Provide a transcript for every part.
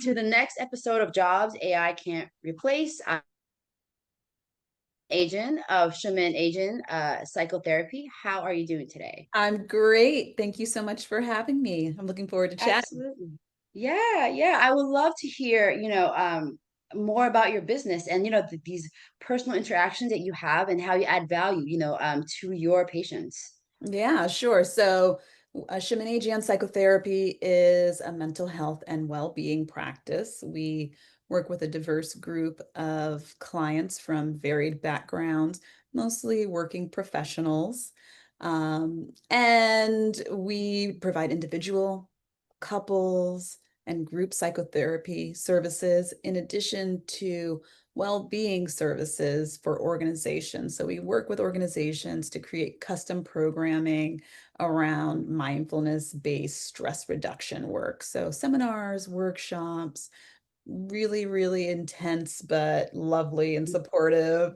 To the next episode of Jobs AI Can't Replace. I'm Ajjan of Chamin Ajjan Psychotherapy. How are you doing today? I'm great. Thank you so much for having me. I'm looking forward to chatting. Absolutely. Yeah, yeah. I would love to hear, more about your business and, these personal interactions that you have and how you add value, to your patients. Yeah, sure. So, Chamin Ajjan Psychotherapy is a mental health and well-being practice. We work with a diverse group of clients from varied backgrounds, mostly working professionals. And we provide individual, couples, and group psychotherapy services in addition to well-being services for organizations. So we work with organizations to create custom programming around mindfulness-based stress reduction work. So seminars, workshops, really, really intense, but lovely and supportive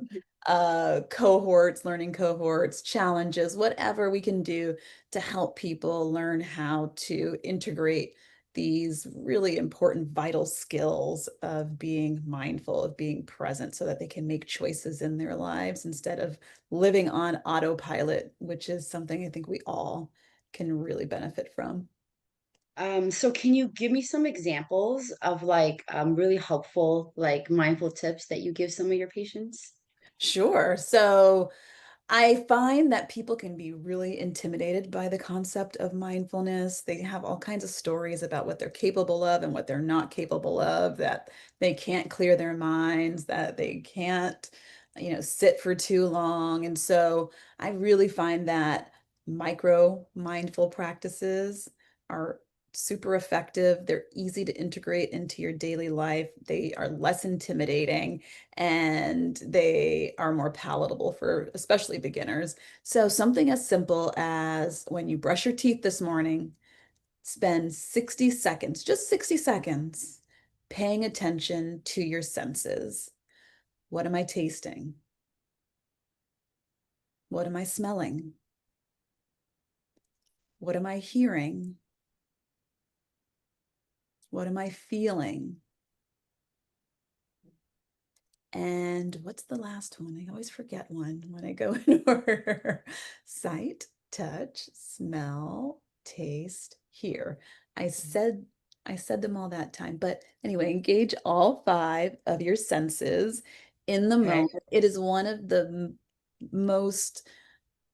cohorts, learning cohorts, challenges, whatever we can do to help people learn how to integrate these really important vital skills of being mindful, of being present so that they can make choices in their lives instead of living on autopilot, which is something I think we all can really benefit from. So can you give me some examples of like really helpful, like mindful tips that you give some of your patients? Sure. So I find that people can be really intimidated by the concept of mindfulness. They have all kinds of stories about what they're capable of and what they're not capable of, that they can't clear their minds, that they can't, sit for too long. And so I really find that micro mindful practices are super effective. They're easy to integrate into your daily life. They are less intimidating and they are more palatable for especially beginners. So something as simple as when you brush your teeth this morning, spend 60 seconds, just 60 seconds, paying attention to your senses. What am I tasting? What am I smelling? What am I hearing? What am I feeling? And what's the last one? I always forget one when I go in order. Sight, touch, smell, taste, hear. I said I said them all that time. But anyway, engage all five of your senses in the Okay. moment. It is one of the most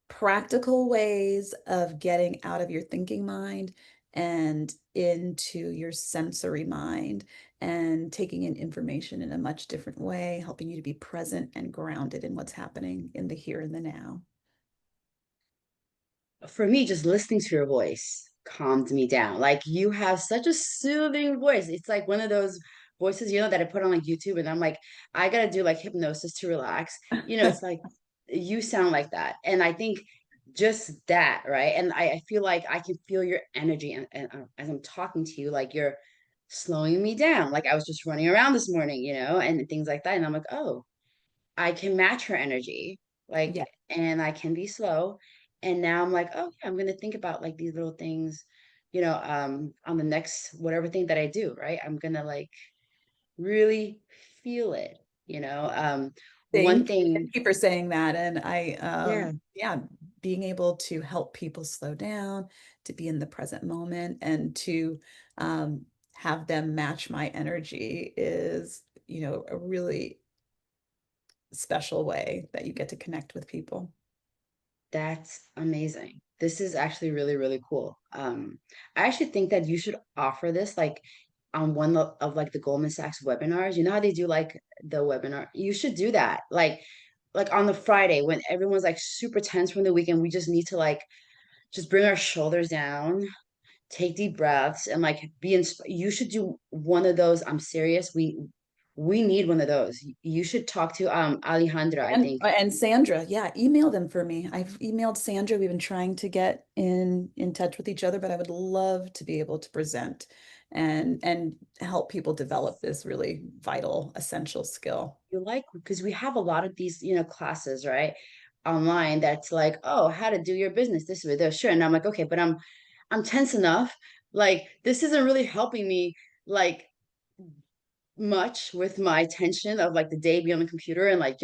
practical ways of getting out of your thinking mind and into your sensory mind and taking in information in a much different way, helping you to be present and grounded in what's happening in the here and the now. For me, just listening to your voice calmed me down. Like you have such a soothing voice. It's like one of those voices, that I put on like YouTube and I'm like, I gotta do like hypnosis to relax. It's like you sound like that. And I think just that, right? And I feel like I can feel your energy and as I'm talking to you, like you're slowing me down. Like I was just running around this morning, and things like that. And I'm like, oh, I can match her energy, like, Yeah. and I can be slow. And now I'm like, oh yeah, I'm gonna think about like these little things, on the next whatever thing that I do, right? I'm gonna like really feel it, one Thank thing, you for saying that. And yeah, yeah, being able to help people slow down, to be in the present moment, and to um, have them match my energy is, a really special way that you get to connect with people. that's amazing. This is actually really, really cool. I actually think that you should offer this like on one of like the Goldman Sachs webinars. You know how they do like the webinar? You should do that. Like on the Friday when everyone's like super tense from the weekend, we just need to like just bring our shoulders down, take deep breaths, and like be inspired. You should do one of those. I'm serious. We need one of those. You should talk to Alejandra, I And think. Sandra, yeah, email them for me. I've emailed Sandra. We've been trying to get in touch with each other, but I would love to be able to present and help people develop this really vital, essential skill. You like because we have a lot of these, classes, right? Online that's like, oh, how to do your business this way, this, sure. And I'm like, okay, but I'm tense enough. Like this isn't really helping me like much with my attention of like the day being on the computer and like,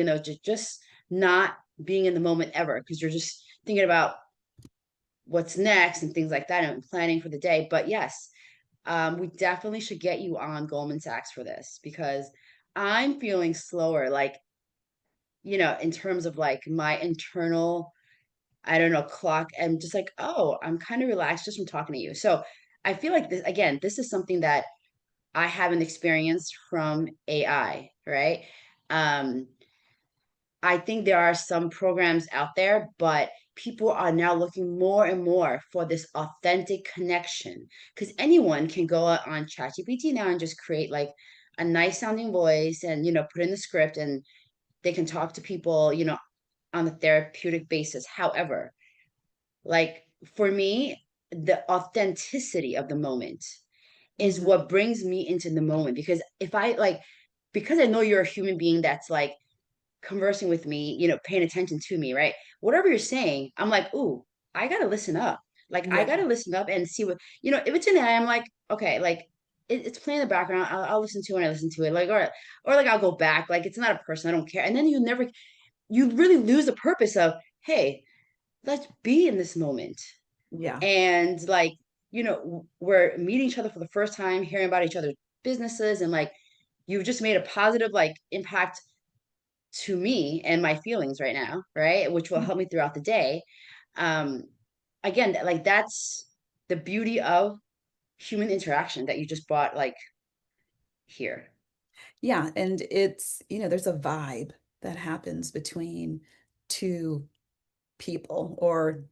just not being in the moment ever because you're just thinking about what's next and things like that and planning for the day. But yes, we definitely should get you on Goldman Sachs for this because I'm feeling slower, like, in terms of like my internal, I don't know, clock and just like, oh, I'm kind of relaxed just from talking to you. So I feel like this, again, this is something that I haven't experienced from AI, right? Um, I think there are some programs out there, but people are now looking more and more for this authentic connection because anyone can go on ChatGPT now and just create like a nice sounding voice and put in the script and they can talk to people, on a therapeutic basis. However, like for me, the authenticity of the moment is Mhm. what brings me into the moment because if I like because I know you're a human being that's like conversing with me, paying attention to me, right? Whatever you're saying, I'm like, ooh, I gotta listen up. Like I Yeah, gotta listen up and see what, if it's an AI, I'm like, okay, like it's playing in the background. I'll listen to it when I listen to it. Like, or like I'll go back. Like it's not a person. I don't care. And then you really lose the purpose of, hey, let's be in this moment. yeah. And like, we're meeting each other for the first time, hearing about each other's businesses, and like you've just made a positive like impact to me and my feelings right now, right? Which will help me throughout the day. Um, Again, like that's the beauty of human interaction that you just brought like here. Yeah, and it's, there's a vibe that happens between two people or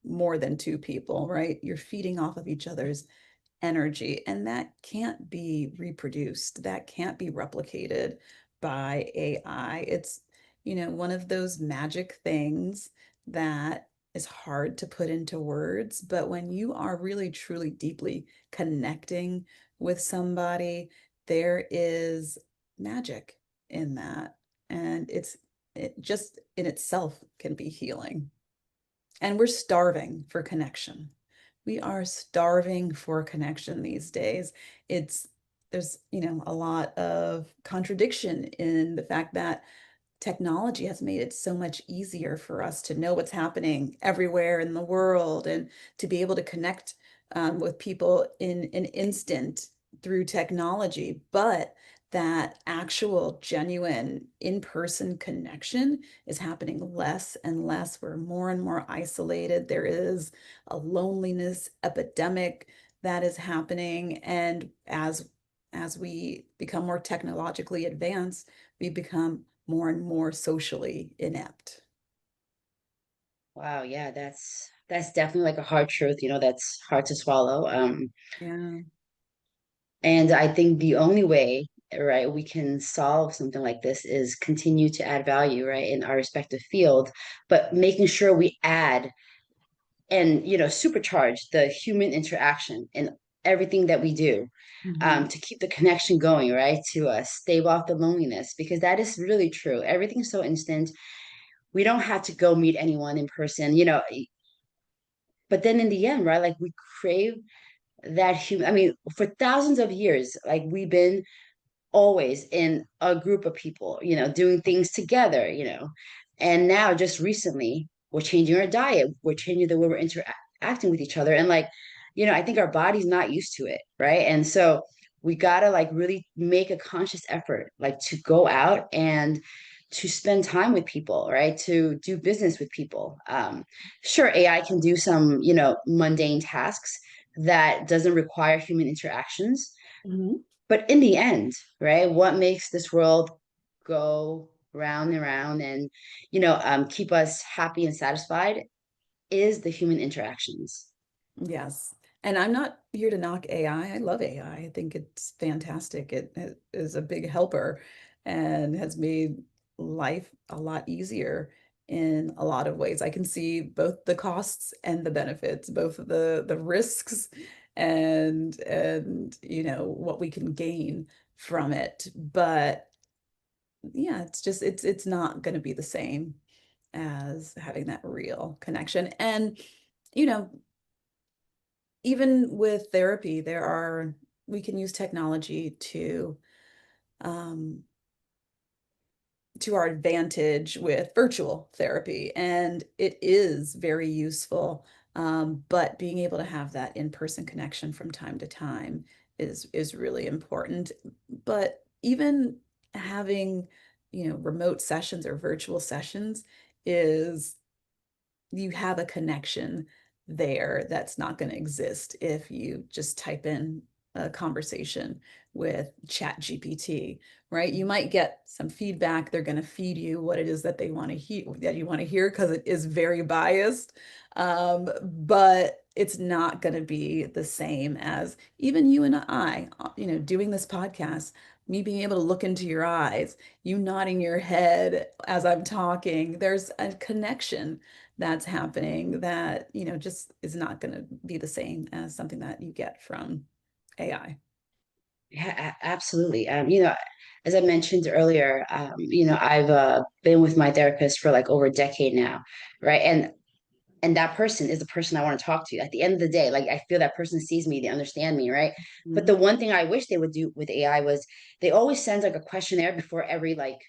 more than two people, right? You're feeding off of each other's energy, and that can't be reproduced. That can't be replicated by AI. It's, one of those magic things that is hard to put into words, but when you are really truly deeply connecting with somebody, there is magic in that. And it just in itself can be healing. And we're starving for connection. We are starving for connection these days. It's there's, a lot of contradiction in the fact that technology has made it so much easier for us to know what's happening everywhere in the world and to be able to connect with people in an instant through technology. But that actual, genuine, in-person connection is happening less and less. We're more and more isolated. There is a loneliness epidemic that is happening. And as we become more technologically advanced, we become more and more socially inept. Wow, yeah, that's definitely like a hard truth, that's hard to swallow. Yeah. And I think the only way, right, we can solve something like this is continue to add value, right, in our respective field, but making sure we add and supercharge the human interaction in everything that we do, Mhm. to keep the connection going, right, to stave off the loneliness because that is really true. Everything's so instant. We don't have to go meet anyone in person, but then in the end, right, like we crave that human. I mean, for thousands of years, like we've been always in a group of people, doing things together, and now just recently we're changing our diet, we're changing the way we're interacting with each other. And like, I think our body's not used to it, right? And so we gotta like really make a conscious effort, like to go out and to spend time with people, right? To do business with people. Sure, AI can do some, mundane tasks that doesn't require human interactions, Mhm. but in the end, right, what makes this world go round and round and, keep us happy and satisfied is the human interactions. Yes. And I'm not here to knock AI. I love AI. I think it's fantastic. It is a big helper and has made life a lot easier in a lot of ways. I can see both the costs and the benefits, both the risks and what we can gain from it. But yeah, it's not going to be the same as having that real connection. And you know, even with therapy, we can use technology to um, to our advantage with virtual therapy, and it is very useful. But being able to have that in-person connection from time to time is really important. But even having, remote sessions or virtual sessions is you have a connection there that's not going to exist if you just type in a conversation with Chat GPT, right? You might get some feedback. They're going to feed you what it is that they want to hear, that you want to hear, because it is very biased. But it's not going to be the same as even you and I, doing this podcast, me being able to look into your eyes, you nodding your head as I'm talking. There's a connection that's happening that, just is not going to be the same as something that you get from AI. Yeah, absolutely. As I mentioned earlier, I've been with my therapist for like over a decade now, right? And that person is the person I want to talk to. At the end of the day, like I feel that person sees me, they understand me, right? But Mhm. the one thing I wish they would do with AI was they always send like a questionnaire before every like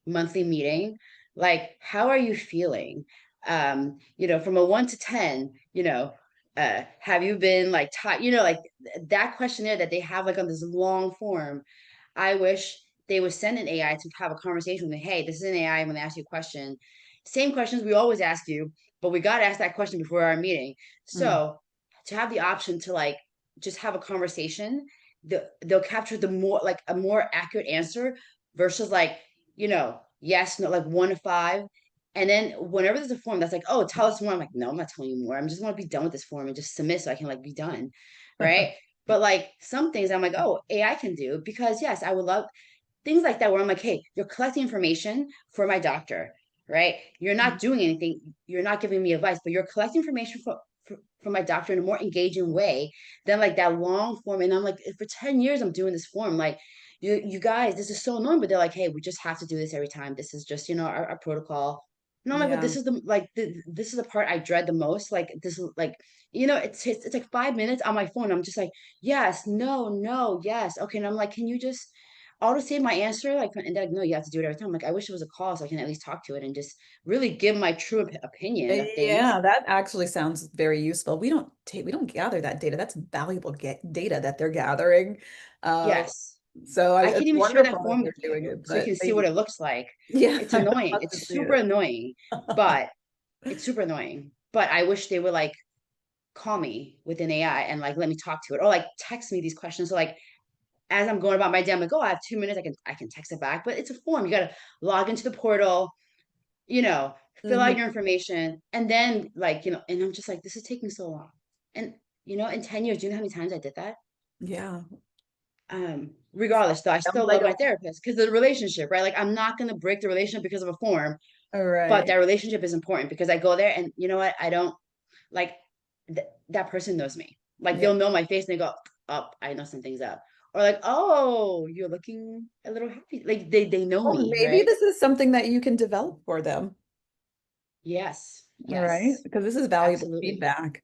monthly meeting, like how are you feeling, from a 1 to 10, have you been like taught, like that questionnaire that they have like on this long form. I wish they would send an AI to have a conversation with me. Hey, this is an AI. I'm going to ask you a question. Same questions we always ask you, but we got to ask that question before our meeting. Mm. So to have the option to like just have a conversation, they'll capture the more like a more accurate answer versus like, yes, no, like 1 to 5. And then whenever there's a form that's like, oh, tell us more. I'm like, no, I'm not telling you more. I'm just want to be done with this form and just submit so I can like be done. Right. But like some things I'm like, oh, AI can do because yes, I would love things like that where I'm like, hey, you're collecting information for my doctor, right? You're not doing anything. You're not giving me advice, but you're collecting information for my doctor in a more engaging way than like that long form. And I'm like, for 10 years, I'm doing this form. Like, you guys, this is so annoying, but they're like, hey, we just have to do this every time. This is just, our protocol. And I'm like, but Yeah. this is this is the part I dread the most. Like, this is like, it's like 5 minutes on my phone. I'm just like, yes, no, no, yes. Okay. And I'm like, can you just auto save my answer? Like, and they're like, no, you have to do it every time. I'm like, I wish it was a call so I can at least talk to it and just really give my true opinion of things. Yeah, that actually sounds very useful. We don't gather that data. That's valuable data that they're gathering. Uh, Yes. so I it's can even share that wonderful that form they're with doing you it, so you but can see they, what it looks like. yeah, It's I would annoying. love to It's see super it. annoying, but it's super annoying. But I wish they would like call me with an AI and like let me talk to it or like text me these questions. So like as I'm going about my day, I'm like, oh, I have 2 minutes. I can text it back. But it's a form. You gotta log into the portal, you know, fill Mhm. out your information, and then like, and I'm just like, this is taking so long. And in 10 years, do you know how many times I did that? Yeah. Regardless, though, I still Sounds like love my a, therapist because of the relationship, right? Like, I'm not going to break the relationship because of a form, all but right. that relationship is important because I go there and you know what? I don't like that person knows me. Like, Yeah. they'll know my face and they go, up, I know something's up. Or like, oh, you're looking a little happy. Like, they know Well, me, maybe right? this is something that you can develop for them. Yes, All right. yes, Because this is valuable absolutely. feedback.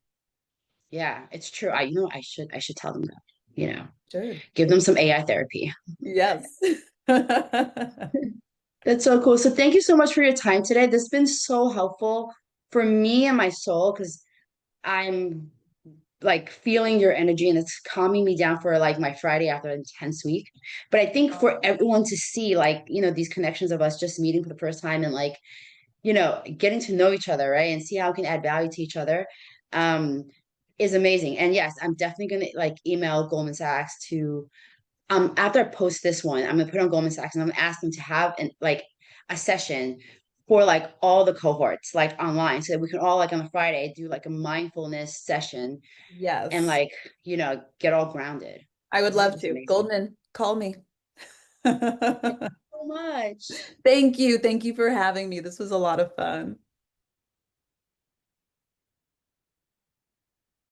Yeah, it's true. I should tell them that, Should. give them some AI therapy. Yes. That's so cool. So thank you so much for your time today. This has been so helpful for me and my soul because I'm like feeling your energy and it's calming me down for like my Friday after an intense week. But I think for Oh, everyone to see like, these connections of us just meeting for the first time and like, getting to know each other, right? And see how we can add value to each other, um, is amazing. And yes, I'm definitely gonna like email Goldman Sachs to after I post this one, I'm gonna put on Goldman Sachs and I'm gonna ask them to have a session for like all the cohorts like online so that we can all like on a Friday do like a mindfulness session and yes. like get all grounded I would because this is love just to. amazing. Goldman, call me. Thank you so much. Thank you. Thank you for having me. This was a lot of fun.